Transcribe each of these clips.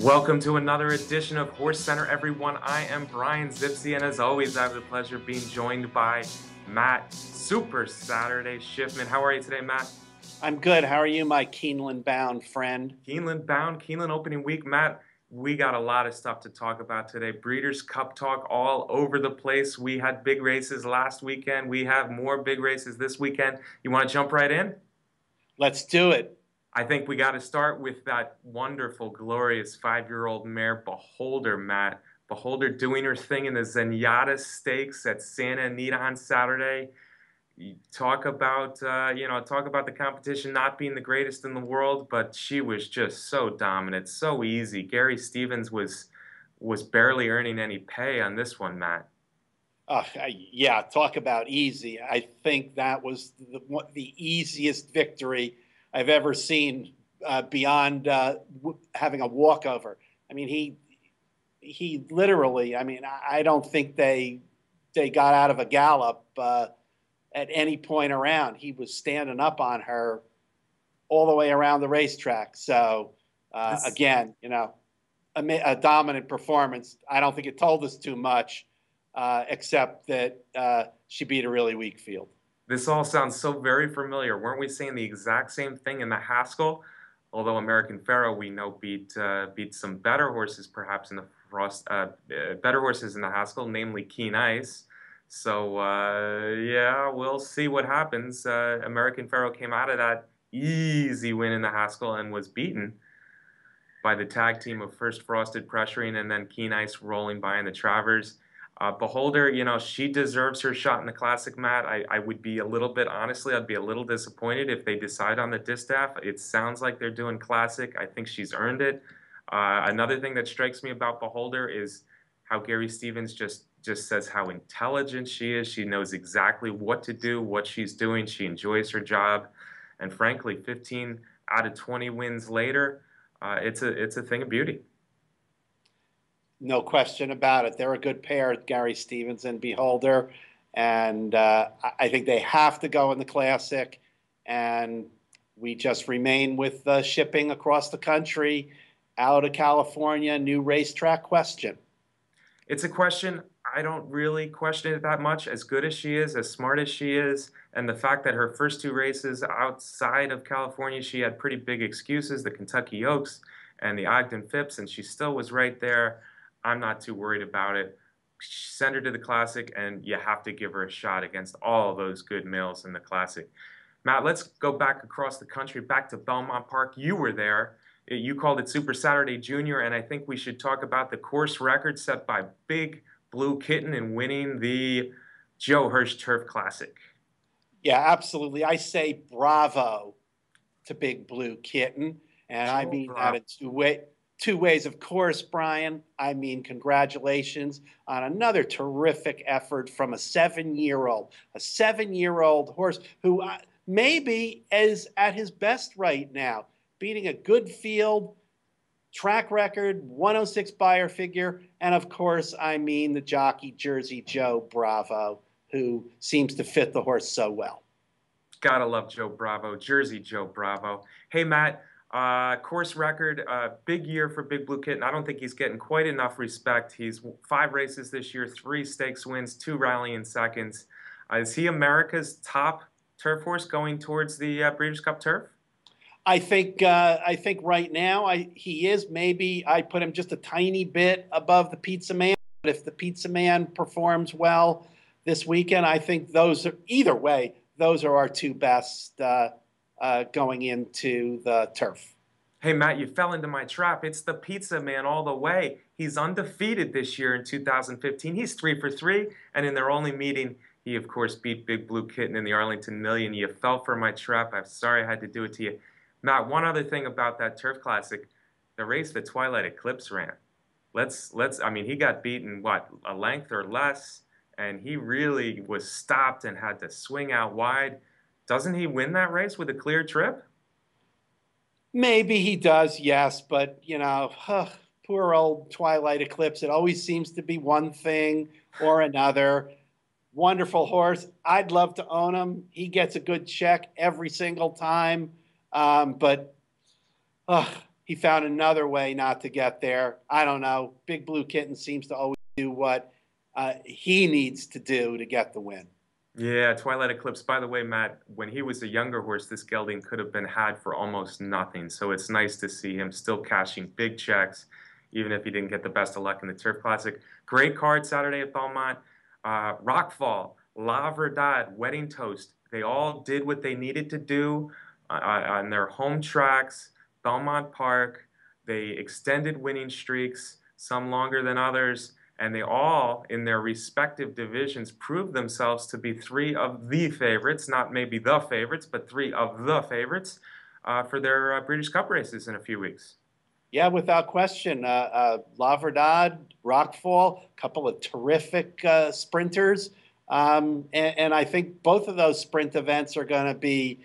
Welcome to another edition of HorseCenter, everyone. I am Brian Zipsy, and as always, I have the pleasure of being joined by Matt Super Saturday Schiffman. How are you today, Matt? I'm good. How are you, my Keeneland-bound friend? Keeneland bound, Keeneland opening week. Matt, we got a lot of stuff to talk about today. Breeders' Cup talk all over the place. We had big races last weekend. We have more big races this weekend. You want to jump right in? Let's do it. I think we got to start with that wonderful, glorious 5-year-old mare, Beholder, Matt. Beholder doing her thing in the Zenyatta Stakes at Santa Anita on Saturday. You talk about, talk about the competition not being the greatest in the world, but she was just so dominant, so easy. Gary Stevens was barely earning any pay on this one, Matt. Yeah, talk about easy. I think that was the easiest victory I've ever seen beyond having a walkover. I mean, he literally. I mean, I don't think they got out of a gallop at any point around. He was standing up on her all the way around the racetrack. So again, a dominant performance. I don't think it told us too much, except that she beat a really weak field. This all sounds so very familiar. Weren't we saying the exact same thing in the Haskell? Although American Pharoah, we know, beat some better horses perhaps in the Frost, better horses in the Haskell, namely Keen Ice. So yeah, we'll see what happens. American Pharoah came out of that easy win in the Haskell and was beaten by the tag team of First Frosted pressuring and then Keen Ice rolling by in the Travers. Beholder, she deserves her shot in the Classic, Matt. I would be a little bit, honestly, I'd be a little disappointed if they decide on the distaff. It sounds like they're doing Classic. I think she's earned it. Another thing that strikes me about Beholder is how Gary Stevens just says how intelligent she is. She knows exactly what to do, what she's doing. She enjoys her job. And frankly, 15 out of 20 wins later, it's a thing of beauty. No question about it. They're a good pair, Gary Stevens and Beholder. And I think they have to go in the Classic. And we just remain with shipping across the country, out of California, new racetrack question. It's a question. I don't really question it that much. As good as she is, as smart as she is, and the fact that her first two races outside of California, she had pretty big excuses, the Kentucky Oaks and the Ogden Phipps, and she still was right there. I'm not too worried about it. Send her to the Classic, and you have to give her a shot against all those good males in the Classic. Matt, let's go back across the country, back to Belmont Park. You were there. You called it Super Saturday Junior, and I think we should talk about the course record set by Big Blue Kitten in winning the Joe Hirsch Turf Classic. Yeah, absolutely. I say bravo to Big Blue Kitten, and I mean that in two ways. Of course, Brian, I mean congratulations on another terrific effort from a 7-year-old horse who maybe is at his best right now, beating a good field, track record, 106 buyer figure, and of course, I mean the jockey Jersey Joe Bravo, who seems to fit the horse so well. Gotta love Joe Bravo, Jersey Joe Bravo. Hey, Matt, course record, big year for Big Blue Kitten. I don't think he's getting quite enough respect. He's 5 races this year, 3 stakes wins, 2 rallying seconds. Is he America's top turf horse going towards the Breeders' Cup Turf? I think right now he is. Maybe I put him just a tiny bit above the Pizza Man. But if the Pizza Man performs well this weekend, I think those are, either way, those are our 2 best going into the turf. Hey, Matt, you fell into my trap. It's the Pizza Man all the way. He's undefeated this year in 2015. He's 3 for 3, and in their only meeting, he, of course, beat Big Blue Kitten in the Arlington Million. You fell for my trap. I'm sorry I had to do it to you. Matt, one other thing about that Turf Classic, the race that Twilight Eclipse ran. I mean, he got beaten, what, a length or less, and he really was stopped and had to swing out wide. Doesn't he win that race with a clear trip? Maybe he does, yes, but, poor old Twilight Eclipse. It always seems to be one thing or another. Wonderful horse. I'd love to own him. He gets a good check every single time. But uh, he found another way not to get there. I don't know. Big Blue Kitten seems to always do what he needs to do to get the win. Yeah, Twilight Eclipse. By the way, Matt, when he was a younger horse, this gelding could have been had for almost nothing. So it's nice to see him still cashing big checks, even if he didn't get the best of luck in the Turf Classic. Great card Saturday at Belmont. Rockfall, La Verdad, Wedding Toast. They all did what they needed to do on their home tracks, Belmont Park. They extended winning streaks, some longer than others, and they all, in their respective divisions, proved themselves to be three of the favorites, not maybe the favorites, but three of the favorites for their Breeders' Cup races in a few weeks. Yeah, without question. La Verdad, Rockfall, a couple of terrific sprinters. And I think both of those sprint events are going to be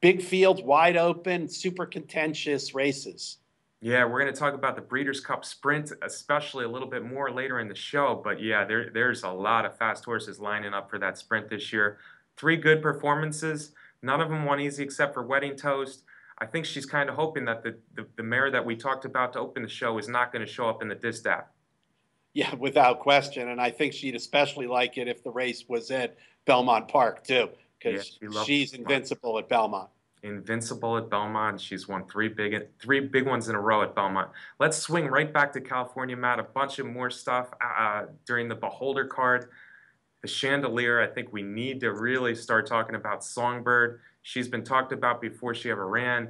big fields, wide open, super contentious races. Yeah, we're going to talk about the Breeders' Cup Sprint, especially a little bit more later in the show. But yeah, there's a lot of fast horses lining up for that sprint this year. Three good performances. None of them won easy except for Wedding Toast. I think she's kind of hoping that the mare that we talked about to open the show is not going to show up in the distaff. Yeah, without question. And I think she'd especially like it if the race was at Belmont Park, too, Yeah, because she loves she's invincible at Belmont. invincible at Belmont. She's won three big ones in a row at Belmont. Let's swing right back to California, Matt. A bunch of more stuff during the Beholder card. The Chandelier, I think we need to really start talking about Songbird. She's been talked about before she ever ran.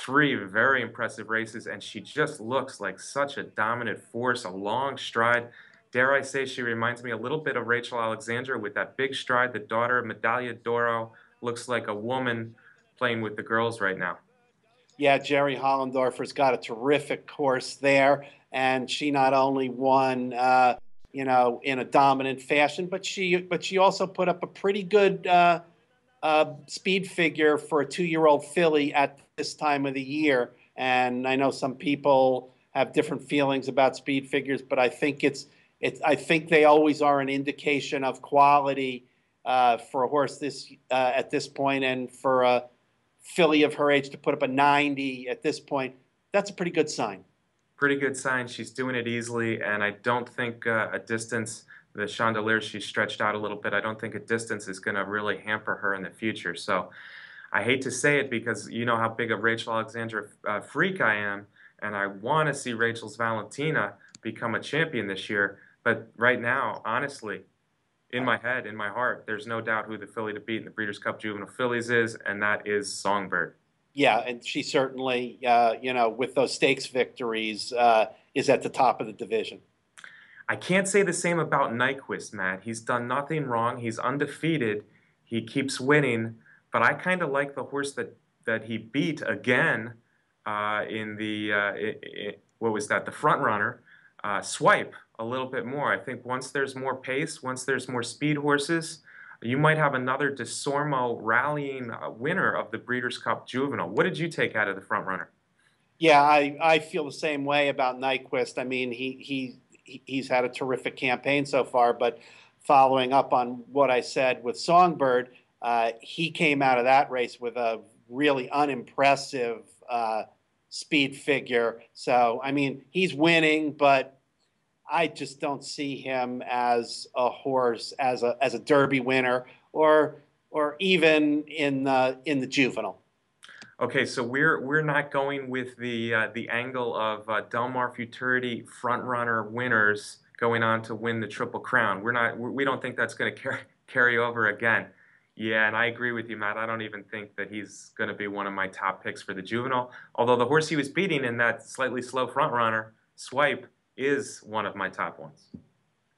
Three very impressive races, and she just looks like such a dominant force, a long stride. Dare I say she reminds me a little bit of Rachel Alexandra with that big stride. The daughter of Medaglia d'Oro looks like a woman playing with the girls right now. Yeah, Jerry Hollendorfer's got a terrific horse there, and she not only won, in a dominant fashion, but she also put up a pretty good speed figure for a 2-year-old filly at this time of the year. And I know some people have different feelings about speed figures, but I think I think they always are an indication of quality for a horse this at this point, and for a filly of her age to put up a 90 at this point, that's a pretty good sign. Pretty good sign. She's doing it easily, and I don't think a distance, the chandelier, she's stretched out a little bit. I don't think a distance is going to really hamper her in the future. So I hate to say it because you know how big a Rachel Alexandra freak I am, and I want to see Rachel's Valentina become a champion this year. But right now, honestly, in my head, in my heart, there's no doubt who the filly to beat in the Breeders' Cup Juvenile Fillies is, and that is Songbird. Yeah, and she certainly, with those stakes victories, is at the top of the division. I can't say the same about Nyquist, Matt. He's done nothing wrong. He's undefeated. He keeps winning. But I kind of like the horse that he beat again in the what was that? The front runner, Swipe, a little bit more. I think once there's more pace, once there's more speed horses, you might have another DeSormo rallying winner of the Breeders' Cup Juvenile. What did you take out of the front runner? Yeah, I feel the same way about Nyquist. I mean, he's had a terrific campaign so far, but following up on what I said with Songbird, he came out of that race with a really unimpressive speed figure. So, I mean, he's winning, but I just don't see him as a horse, as a Derby winner, or even in the juvenile. Okay, so we're not going with the angle of Delmar Futurity front runner winners going on to win the Triple Crown. We don't think that's going to carry over again. Yeah, and I agree with you, Matt. I don't even think that he's going to be one of my top picks for the juvenile. Although the horse he was beating in that slightly slow front runner, Swipe, is one of my top ones.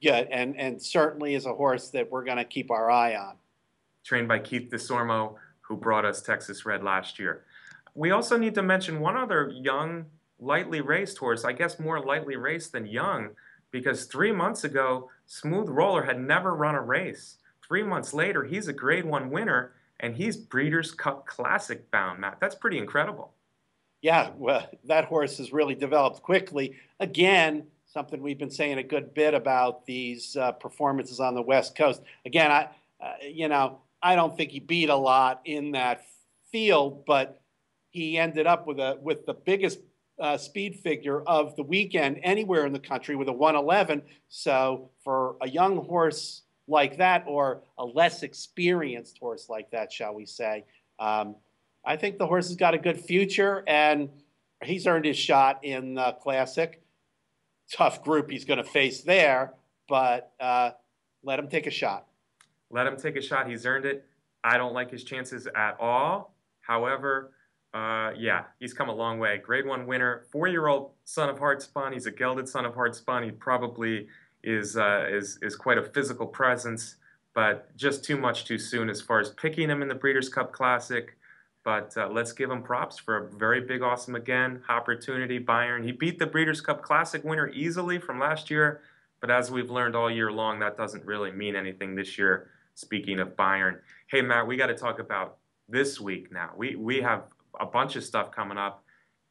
Yeah, and certainly is a horse that we're going to keep our eye on. Trained by Keith DeSormo, who brought us Texas Red last year. We also need to mention one other young, lightly raced horse, I guess more lightly raced than young, because 3 months ago, Smooth Roller had never run a race. 3 months later, he's a Grade 1 winner, and he's Breeders' Cup Classic bound, Matt. That's pretty incredible. Yeah, well, that horse has really developed quickly. Again, something we've been saying a good bit about these performances on the West Coast. Again, I don't think he beat a lot in that field, but he ended up with the biggest speed figure of the weekend anywhere in the country with a 111. So for a young horse like that, or a less experienced horse like that, shall we say, I think the horse has got a good future, and he's earned his shot in the Classic. Tough group he's going to face there, but let him take a shot. Let him take a shot. He's earned it. I don't like his chances at all. However, yeah, he's come a long way. Grade 1 winner, 4-year-old son of Hard Spun. He's a gelded son of Hard Spun. He probably is quite a physical presence, but just too much too soon as far as picking him in the Breeders' Cup Classic. But let's give him props for a very big, awesome again opportunity. Bayern. He beat the Breeders' Cup Classic winner easily from last year, but as we've learned all year long, that doesn't really mean anything this year. Speaking of Bayern, hey Matt, we got to talk about this week now. We have a bunch of stuff coming up,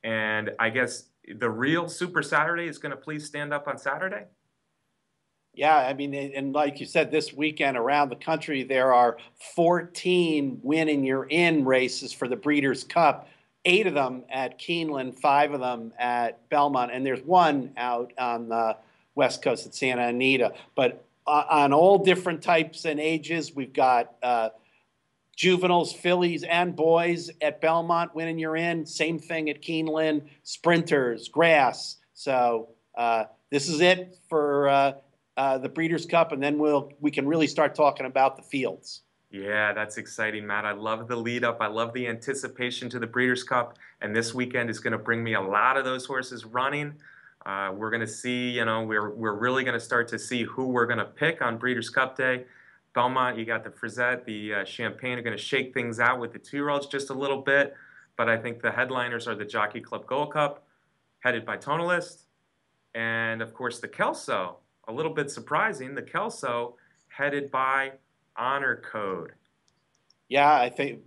and I guess the real Super Saturday is going to please stand up on Saturday. Yeah, I mean, and like you said, this weekend around the country, there are 14 win and you're in races for the Breeders' Cup, 8 of them at Keeneland, 5 of them at Belmont, and there's one out on the West Coast at Santa Anita. But on all different types and ages, we've got juveniles, fillies, and boys at Belmont, win and you're in. Same thing at Keeneland, sprinters, grass. So this is it for the Breeders' Cup, and then we can really start talking about the fields. Yeah, that's exciting, Matt. I love the lead up. I love the anticipation to the Breeders' Cup, and this weekend is going to bring me a lot of those horses running. We're going to see, we're really going to start to see who we're going to pick on Breeders' Cup Day. Belmont, you got the Frisette, the Champagne are going to shake things out with the 2-year-olds just a little bit, but I think the headliners are the Jockey Club Gold Cup, headed by Tonalist, and of course the Kelso. A little bit surprising, the Kelso headed by Honor Code. Yeah, I think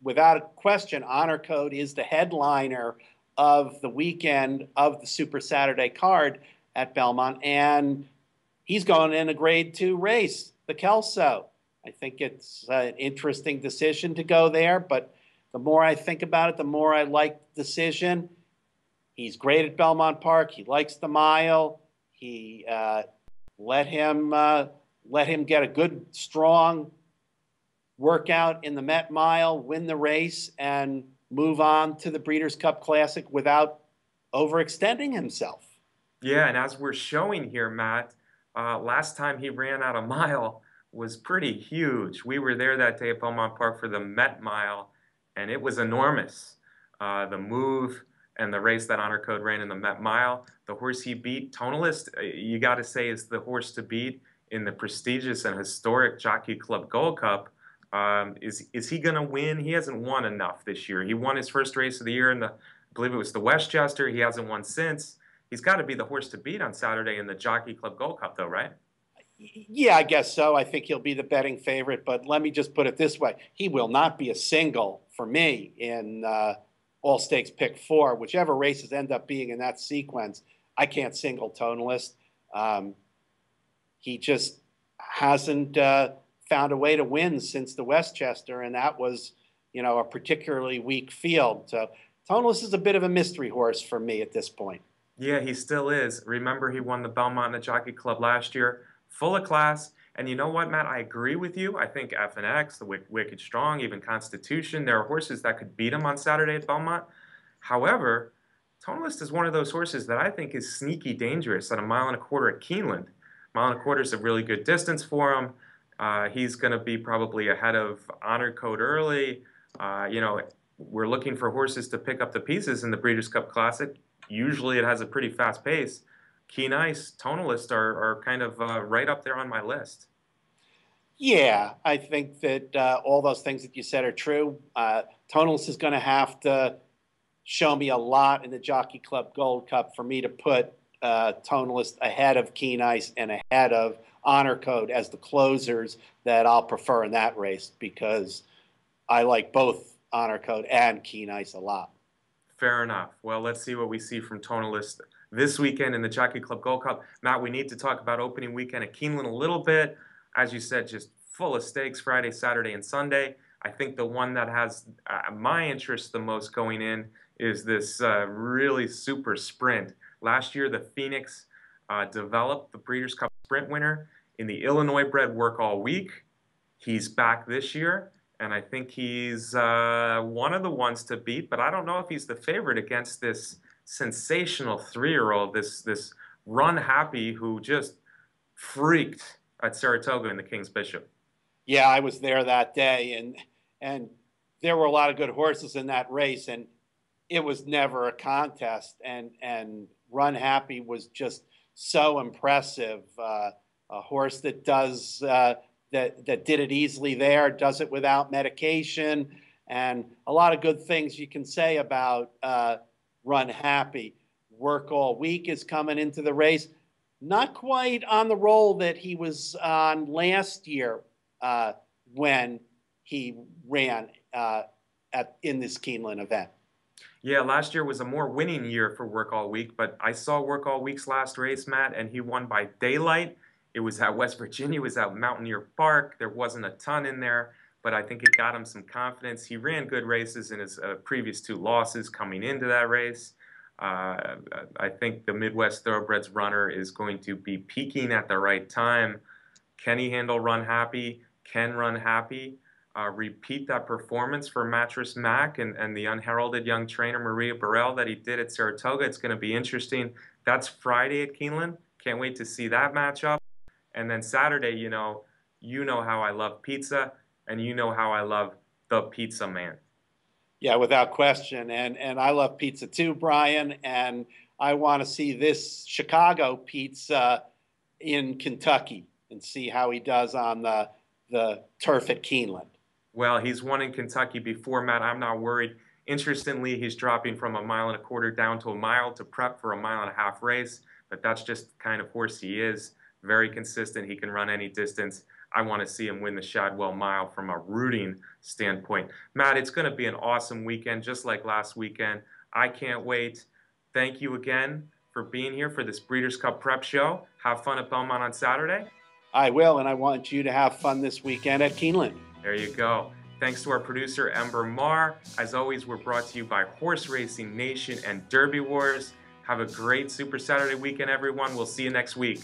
without a question, Honor Code is the headliner of the weekend of the Super Saturday card at Belmont, and he's going in a Grade 2 race, the Kelso. I think it's an interesting decision to go there, but the more I think about it, the more I like the decision. He's great at Belmont Park. He likes the mile. He let him get a good, strong workout in the Met Mile, win the race, and move on to the Breeders' Cup Classic without overextending himself. Yeah, and as we're showing here, Matt, last time he ran out a mile was pretty huge. We were there that day at Belmont Park for the Met Mile, and it was enormous. The move and the race that Honor Code ran in the Met Mile. The horse he beat, Tonalist, you got to say is the horse to beat in the prestigious and historic Jockey Club Gold Cup. Is he going to win? He hasn't won enough this year. He won his first race of the year in I believe it was the Westchester. He hasn't won since. He's got to be the horse to beat on Saturday in the Jockey Club Gold Cup, though, right? Yeah, I guess so. I think he'll be the betting favorite, but let me just put it this way. He will not be a single for me in All Stakes Pick 4. Whichever races end up being in that sequence, I can't single Tonalist. He just hasn't found a way to win since the Westchester, and that was, a particularly weak field. So Tonalist is a bit of a mystery horse for me at this point. Yeah, he still is. Remember, he won the Belmont and the Jockey Club last year, full of class. And you know what, Matt? I agree with you. I think FNX, the Wicked Strong, even Constitution, there are horses that could beat him on Saturday at Belmont. However, Tonalist is one of those horses that I think is sneaky dangerous at 1.25 miles at Keeneland. 1.25 miles is a really good distance for him. He's going to be probably ahead of Honor Code early. We're looking for horses to pick up the pieces in the Breeders' Cup Classic. Usually it has a pretty fast pace. Keen Ice, Tonalist are kind of right up there on my list. Yeah, I think that all those things that you said are true. Tonalist is going to have to show me a lot in the Jockey Club Gold Cup for me to put Tonalist ahead of Keen Ice and ahead of Honor Code as the closers that I'll prefer in that race, because I like both Honor Code and Keen Ice a lot. Fair enough. Well, let's see what we see from Tonalist this weekend in the Jockey Club Gold Cup. Matt, we need to talk about opening weekend at Keeneland a little bit. As you said, just full of stakes Friday, Saturday, and Sunday. I think the one that has my interest the most going in is this really super sprint. Last year, the Phoenix developed the Breeders' Cup Sprint winner in the Illinois bred Work All Week. He's back this year, and I think he's one of the ones to beat, but I don't know if he's the favorite against this sensational 3-year-old, this Run Happy, who just freaked at Saratoga in the King's Bishop. Yeah, I was there that day, and there were a lot of good horses in that race, and it was never a contest. And Run Happy was just so impressive. A horse that does that did it easily there, does it without medication, and a lot of good things you can say about Run Happy. Work All Week is coming into the race. Not quite on the roll that he was on last year when he ran in this Keeneland event. Yeah, last year was a more winning year for Work All Week, but I saw Work All Week's last race, Matt, and he won by daylight. It was at West Virginia, it was at Mountaineer Park. There wasn't a ton in there, but I think it got him some confidence. He ran good races in his previous 2 losses coming into that race. I think the Midwest Thoroughbreds runner is going to be peaking at the right time. Can he handle Run Happy? Can Run Happy repeat that performance for Mattress Mac and the unheralded young trainer Maria Burrell that he did at Saratoga? It's going to be interesting. That's Friday at Keeneland. Can't wait to see that matchup. And then Saturday, you know how I love pizza, and you know how I love the Pizza Man. Yeah, without question. And I love pizza too, Brian. And I want to see this Chicago pizza in Kentucky and see how he does on the turf at Keeneland. Well, he's won in Kentucky before, Matt. I'm not worried. Interestingly, he's dropping from 1.25 miles down to a mile to prep for a 1.5 mile race, but that's just the kind of horse he is. Very consistent. He can run any distance. I want to see him win the Shadwell Mile from a rooting standpoint. Matt, it's going to be an awesome weekend, just like last weekend. I can't wait. Thank you again for being here for this Breeders' Cup Prep Show. Have fun at Belmont on Saturday. I will, and I want you to have fun this weekend at Keeneland. There you go. Thanks to our producer, Ember Marr. As always, we're brought to you by Horse Racing Nation and Derby Wars. Have a great Super Saturday weekend, everyone. We'll see you next week.